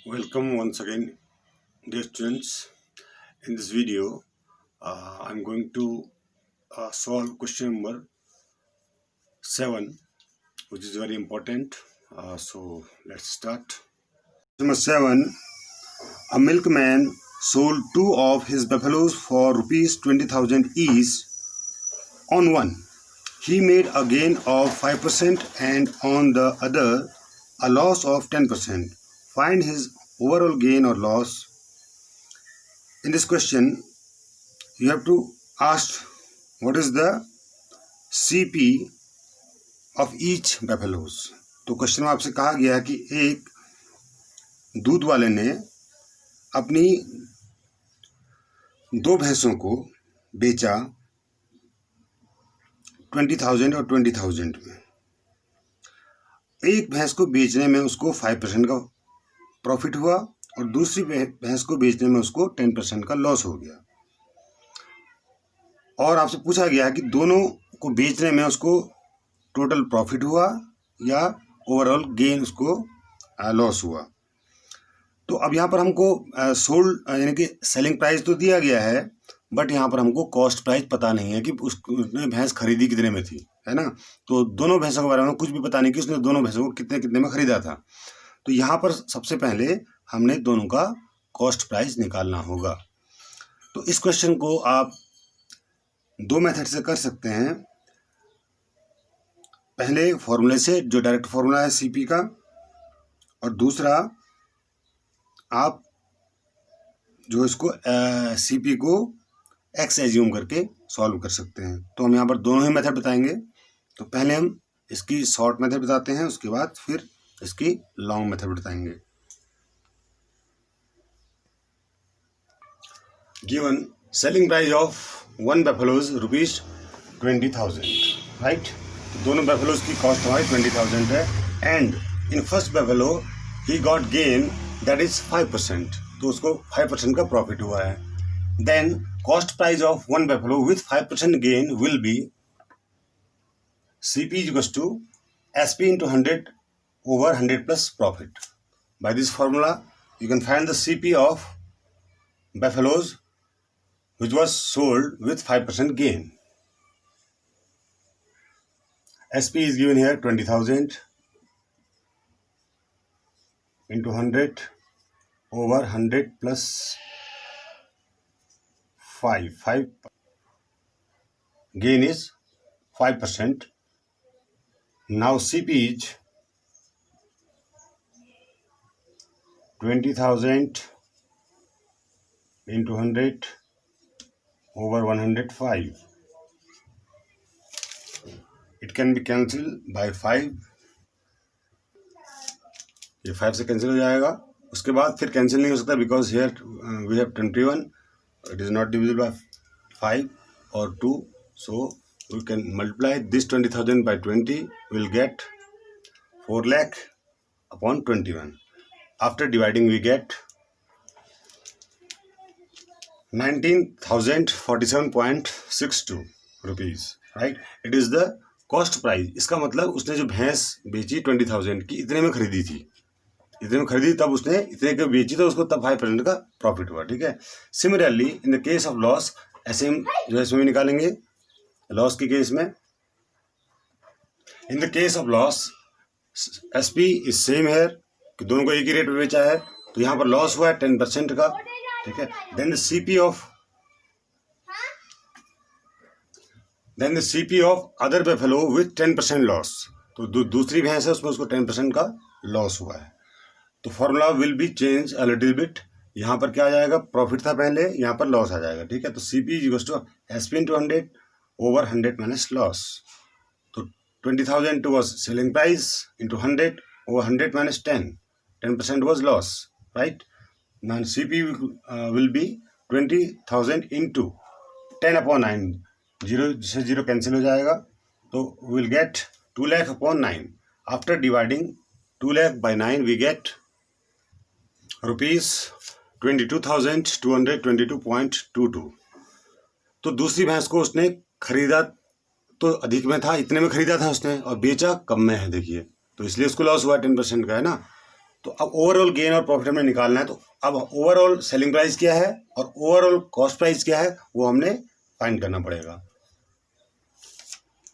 Welcome once again, dear students. In this video, I'm going to solve question number 7, which is very important. So let's start. Number 7. A milkman sold 2 of his buffaloes for rupees 20,000 each. On one, he made a gain of 5% and on the other, a loss of 10%. Find his overall gain or loss. In this question, you have to ask what is the CP of each buffaloes. तो question में आपसे कहा गया है कि एक दूध वाले ने अपनी 2 भैंसों को बेचा 20,000 और 20,000 में। एक भैंस को बेचने में उसको 5% का प्रॉफिट हुआ और दूसरी भैंस को बेचने में उसको 10% का लॉस हो गया। और आपसे पूछा गया है कि दोनों को बेचने में उसको टोटल प्रॉफिट हुआ या ओवरऑल गेन उसको लॉस हुआ। तो अब यहाँ पर हमको सोल्ड यानी कि सेलिंग प्राइस तो दिया गया है, बट यहाँ पर हमको कॉस्ट प्राइस पता नहीं है कि उसने भैंस खरीदी कितने में थी, है ना। तो दोनों भैंसों के बारे में कुछ भी पता नहीं कि उसने दोनों भैंसों को कितने कितने में खरीदा था। तो यहाँ पर सबसे पहले हमने दोनों का कॉस्ट प्राइस निकालना होगा। तो इस क्वेश्चन को आप 2 मेथड से कर सकते हैं। पहले फॉर्मूले से, जो डायरेक्ट फॉर्मूला है सीपी का, और दूसरा आप जो इसको सीपी को एक्स एज्यूम करके सॉल्व कर सकते हैं। तो हम यहाँ पर दोनों ही मेथड बताएंगे। तो पहले हम इसकी शॉर्ट मेथड बताते हैं, उसके बाद फिर इसकी लॉन्ग मेथड बताएंगे। Given selling price of 1 buffaloes rupees 20,000, right. दोनों buffaloes की कॉस्ट हमारी 20,000 है and in first buffalo he got gain that is 5%, तो उसको 5% का प्रॉफिट हुआ है। Then cost price of 1 buffalo with 5% gain will be CP equals to SP into 100 over 100 plus profit. By this formula, you can find the CP of buffaloes which was sold with 5% gain. SP is given here 20,000 into 100 over 100 plus 5. Gain is 5%. Now CP is 20,000 into 100 over 105. It can be cancelled by 5. ये 5 से cancel हो जाएगा। उसके बाद फिर cancel नहीं हो सकता because here we have 21, it is not divisible by 5 और 2, so we can multiply this 20,000 by 20, will get 4 lakh upon 21. After dividing we get 19,047.62 rupees, right? It is the cost price. इसका मतलब उसने जो भैंस बेची 20,000 की, इतने में खरीदी थी, इतने में खरीदी, तब उसने इतने के बेची तो उसको तब 5% का प्रॉफिट हुआ, ठीक है। Similarly in the case of loss, ऐसे हम जो है इसमें भी निकालेंगे लॉस के केस में। इन the case of loss SP is same here, कि दोनों को एक ही रेट पे बेचा है, तो यहाँ पर लॉस हुआ है 10% का, ठीक है। Then the CP of other buffalo with 10% loss, तो दूसरी भैंस है उसमें उसको 10% का लॉस हुआ है। तो formula will be change a little bit. यहाँ पर क्या आ जाएगा, प्रॉफिट था पहले, यहाँ पर लॉस आ जाएगा, ठीक है। तो CP equals to SP into 100 over 100 minus loss. तो 20,000 was selling price into 100 over 100 minus 10% was loss, right? Now CP will be 20,000 into 10 upon 9, 0 से 0 कैंसिल हो जाएगा, तो we'll get 2 lakh upon 9. After dividing 2 lakh by 9 we get rupees 22,222.22. तो दूसरी भैंस को उसने खरीदा तो अधिक में था, इतने में खरीदा था उसने, और बेचा कम में है, देखिए, तो इसलिए उसको लॉस हुआ 10% का, है ना। तो अब ओवरऑल गेन और प्रॉफिट हमें निकालना है, तो अब ओवरऑल सेलिंग प्राइस क्या है और ओवरऑल कॉस्ट प्राइस क्या है वो हमने फाइंड करना पड़ेगा।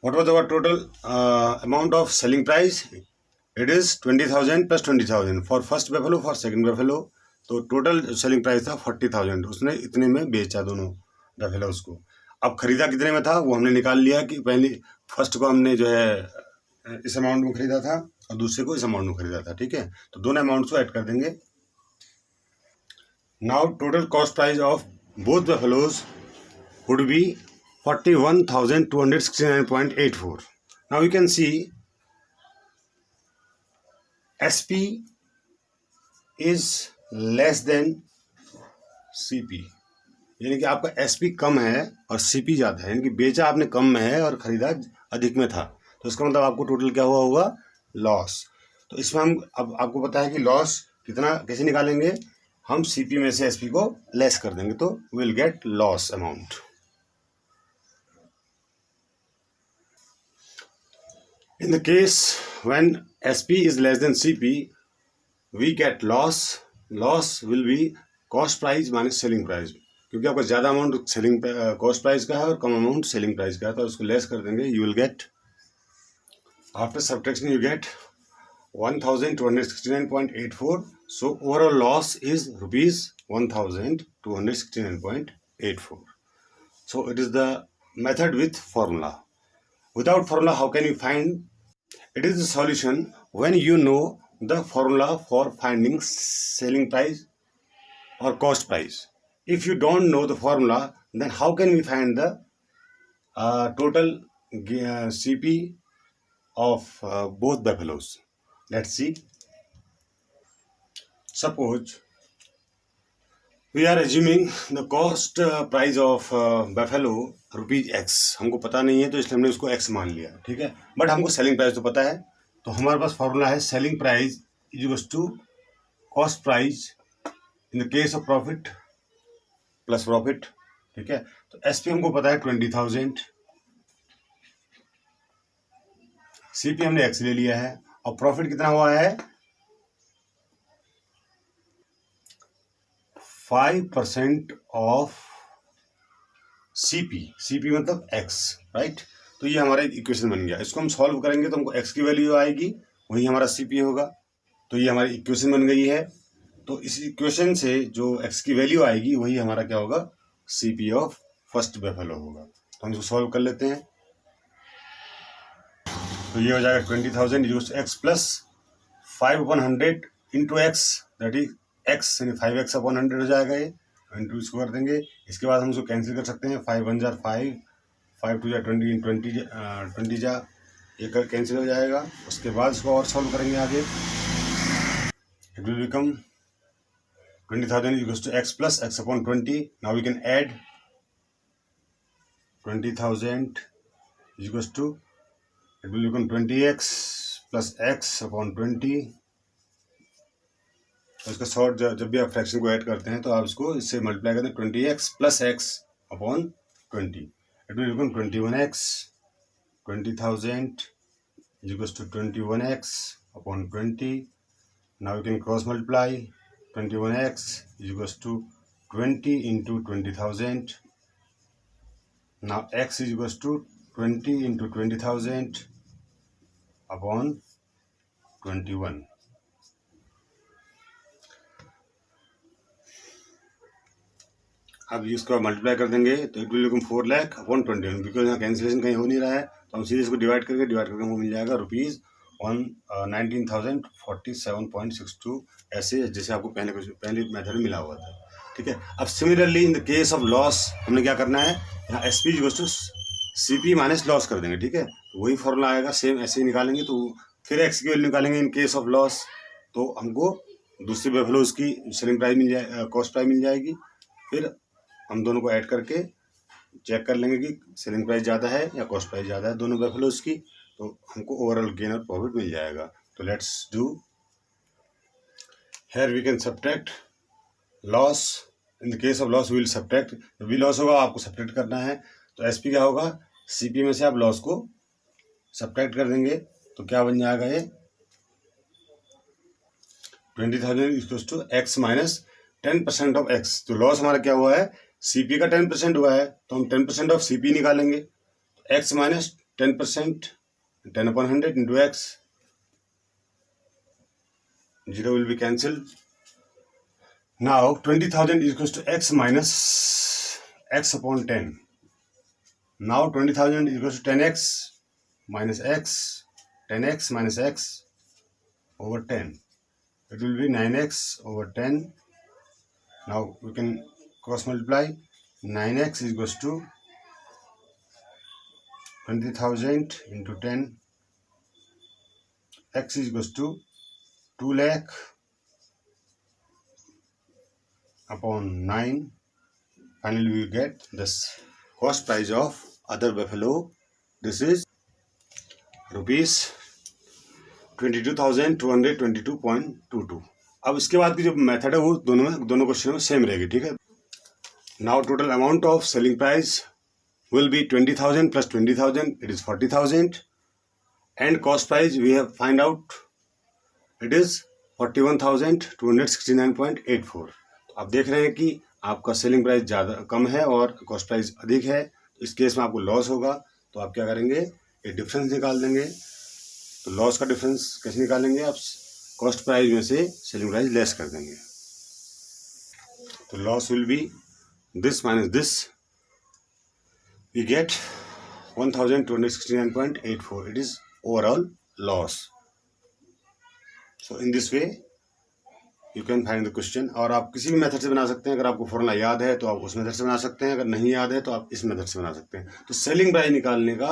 What was our total amount of selling price? It is 20,000 plus 20,000 for first buffalo, for second buffalo. तो टोटल सेलिंग प्राइस था 40,000, उसने इतने में बेचा दोनों बेफेलोज को। अब खरीदा कितने में था वो हमने निकाल लिया कि पहले फर्स्ट को हमने जो है इस अमाउंट में खरीदा था और दूसरे को इस अमाउंट में खरीदा था, ठीक है। तो दोनों अमाउंट्स को ऐड कर देंगे। Now total cost price of both buffaloes would be 41,269.84. Now you can see SP is less than CP, यानी कि आपका SP कम है और CP ज़्यादा है, यानी कि बेचा आपने कम में है और ख़रीदा अधिक में था, तो इसका मतलब आपको टोटल क्या हुआ होगा? लॉस। तो इसमें हम अब आपको पता है कि लॉस कितना कैसे निकालेंगे, हम CP में से SP को लेस कर देंगे तो will get loss amount. In the case when SP is less than CP, we get loss. Loss will be cost price minus selling price, क्योंकि आपका ज़्यादा अमाउंट सेलिंग कॉस्ट प्राइस का है और कम अमाउंट सेलिंग प्राइस का है, तो उसको लेस कर देंगे। You will get after subtraction you get 1,269.84. So overall loss is rupees 1,269.84. So it is the method with formula. Without formula, how can you find? It is the solution when you know the formula for finding selling price or cost price. If you don't know the formula, then how can we find the total CP of both buffaloes? Let's see. Suppose we are assuming the cost price of buffalo rupees X, हमको पता नहीं है तो इसलिए हमने उसको X मान लिया, ठीक है। बट हमको सेलिंग प्राइस तो पता है, तो हमारे पास फॉर्मूला है selling price is equals to cost price in the case of profit plus profit, ठीक है। तो SP हमको पता है 20,000, CP हमने X ले लिया है और प्रॉफिट कितना हुआ है 5% ऑफ CP मतलब X, राइट। तो ये हमारा एक इक्वेशन बन गया, इसको हम सॉल्व करेंगे तो हमको X की वैल्यू आएगी, वही हमारा CP होगा। तो ये हमारी इक्वेशन बन गई है, तो इस इक्वेशन से जो X की वैल्यू आएगी वही हमारा क्या होगा? CP ऑफ फर्स्ट बेफेलो होगा। तो हम इसको सॉल्व कर लेते हैं। तो ये हो जाएगा 20,000 is X plus 5/100 into X, that is X यानी 5x/100 हो जाएगा ये, इंटू इसको कर देंगे। इसके बाद हम इसको कैंसिल कर सकते हैं, 5 1 जार 5, 5 2 जार 20, 20 जा ये कर कैंसिल हो जाएगा। उसके बाद इसको और सॉल्व करेंगे आगे। It will become 20,000 equals to X plus X/20। Now we can add 20,000 equals to it will become 20x plus X/20। तो इसका शॉर्ट जब भी आप फ्रैक्शन को ऐड करते हैं तो आप इसको इससे मल्टीप्लाई करते हैं 20x plus X/20। It will become 21x। 20,000 equals to 21x/20। Now you can cross multiply 21x equals to 20 into 20,000। Now x equals to 20 into 20,000/21। अब इसको मल्टीप्लाई कर देंगे तो इट विल बिकम 4,00,000/21, बिकॉज यहाँ कैंसिलेशन कहीं हो नहीं रहा है, तो हम सीधे इसको डिवाइड करके हमको मिल जाएगा रुपीज़ 19,047.62, ऐसे जैसे आपको पहले मेथड मिला हुआ था, ठीक है। अब similarly in the case of loss हमने क्या करना है, यहाँ SP equals to CP minus loss कर देंगे, ठीक है। तो वही फॉर्मूला आएगा, सेम ऐसे ही निकालेंगे। तो फिर X की वैल्यू निकालेंगे इन केस ऑफ लॉस, तो हमको दूसरी बेफेलोज की सेलिंग प्राइस मिल जाए, कॉस्ट प्राइस मिल जाएगी। फिर हम दोनों को ऐड करके चेक कर लेंगे कि सेलिंग प्राइस ज़्यादा है या कॉस्ट प्राइस ज़्यादा है दोनों बेफेलोज की, तो हमको ओवरऑल गेन और प्रॉफिट मिल जाएगा। तो let's do, here we can subtract loss. In the case of loss we will subtract, जब भी लॉस होगा आपको सब्ट्रैक्ट करना है। तो SP क्या होगा, CP में से आप लॉस को सब्ट्रैक्ट कर देंगे, तो क्या बन जाएगा ये 20,000 equals to x minus 10% of x। तो लॉस हमारा क्या हुआ है, CP का 10% हुआ है, तो हम 10% ऑफ CP निकालेंगे। x minus 10%, 10/100 into x, 0 will be cancelled. Now 20,000 is equals to x minus x upon 10. Now 20,000 is equals to 10x minus x, 10x minus x over 10. It will be 9x over 10. Now we can cross multiply. 9x is equals to 20,000 into 10. X is equals to 2 lakh upon 9. Finally we get this cost price of other buffalo. This is rupees 22,222.22. अब इसके बाद की जो method है वो दोनों question में same रहेगी, ठीक है। Now total amount of selling price will be 20,000 plus 20,000, it is 40,000, and cost price we have find out, it is 41,269.84. आप देख रहे हैं कि आपका सेलिंग प्राइस ज़्यादा कम है और कॉस्ट प्राइस अधिक है, इस केस में आपको लॉस होगा। तो आप क्या करेंगे, ये डिफरेंस निकाल देंगे। तो लॉस का डिफरेंस कैसे निकालेंगे, आप कॉस्ट प्राइस में से सेलिंग प्राइस लेस कर देंगे। तो loss will be this minus this, we get 1,269.84. It is overall loss. So in this way you can find the question. और आप किसी भी मेथड से बना सकते हैं। अगर आपको फॉर्मूला याद है तो आप उस मेथड से बना सकते हैं, अगर नहीं याद है तो आप इस मेथड से बना सकते हैं। तो सेलिंग प्राइस निकालने का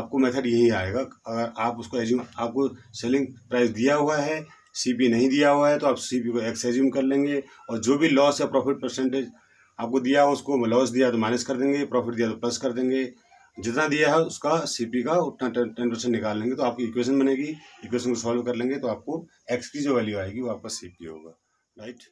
आपको मेथड यही आएगा। अगर आप उसको आपको सेलिंग प्राइस दिया हुआ है, CP नहीं दिया हुआ है, तो आप CP को x एज्यूम कर लेंगे, और जो भी लॉस या प्रॉफिट परसेंटेज आपको दिया हो, उसको लॉस दिया तो माइनस कर देंगे, प्रॉफिट दिया तो प्लस कर देंगे। जितना दिया है उसका CP का उतना 10% निकाल लेंगे, तो आपकी इक्वेशन बनेगी। इक्वेशन को सॉल्व कर लेंगे तो आपको x की जो वैल्यू आएगी वो आपका CP होगा, राइट।